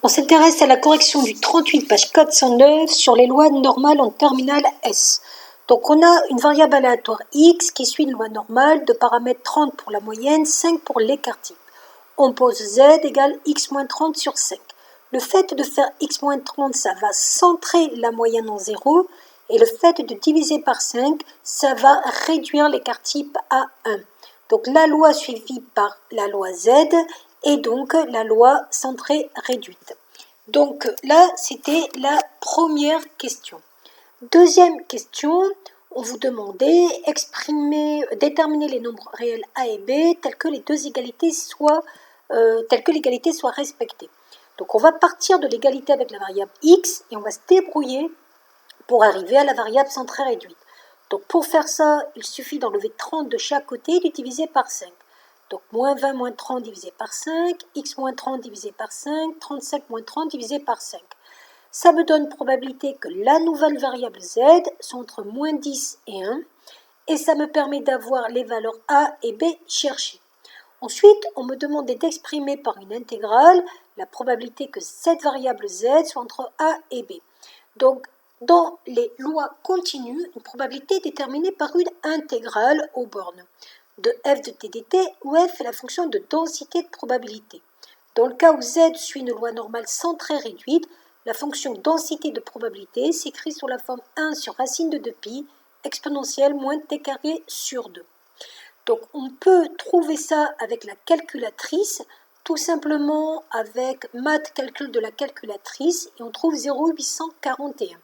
On s'intéresse à la correction du 38, page 409, sur les lois normales en terminale S. Donc on a une variable aléatoire x qui suit une loi normale de paramètres 30 pour la moyenne, 5 pour l'écart type. On pose z égale x-30 sur 5. Le fait de faire x-30, ça va centrer la moyenne en 0, et le fait de diviser par 5, ça va réduire l'écart type à 1. Donc la loi suivie par la loi z, et donc la loi centrée réduite. Donc là, c'était la première question. Deuxième question, on vous demandait déterminer les nombres réels a et b tels que l'égalité soit respectée. Donc on va partir de l'égalité avec la variable x et on va se débrouiller pour arriver à la variable centrée réduite. Donc pour faire ça, il suffit d'enlever 30 de chaque côté et de diviser par 5. Donc moins 20 moins 30 divisé par 5, x moins 30 divisé par 5, 35 moins 30 divisé par 5. Ça me donne probabilité que la nouvelle variable z soit entre moins 10 et 1, et ça me permet d'avoir les valeurs a et b cherchées. Ensuite, on me demandait d'exprimer par une intégrale la probabilité que cette variable z soit entre a et b. Donc, dans les lois continues, une probabilité est déterminée par une intégrale aux bornes de f de t dt, où f est la fonction de densité de probabilité. Dans le cas où z suit une loi normale centrée réduite, la fonction densité de probabilité s'écrit sous la forme 1 sur racine de 2pi exponentielle moins t carré sur 2. Donc on peut trouver ça avec la calculatrice, tout simplement avec math calcul de la calculatrice, et on trouve 0,841.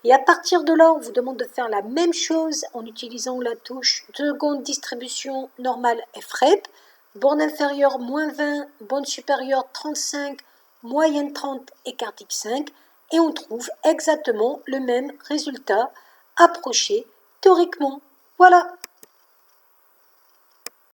Et à partir de là, on vous demande de faire la même chose en utilisant la touche seconde distribution normale FREP, borne inférieure moins 20, borne supérieure 35, moyenne 30, écart type 5, et on trouve exactement le même résultat approché théoriquement. Voilà.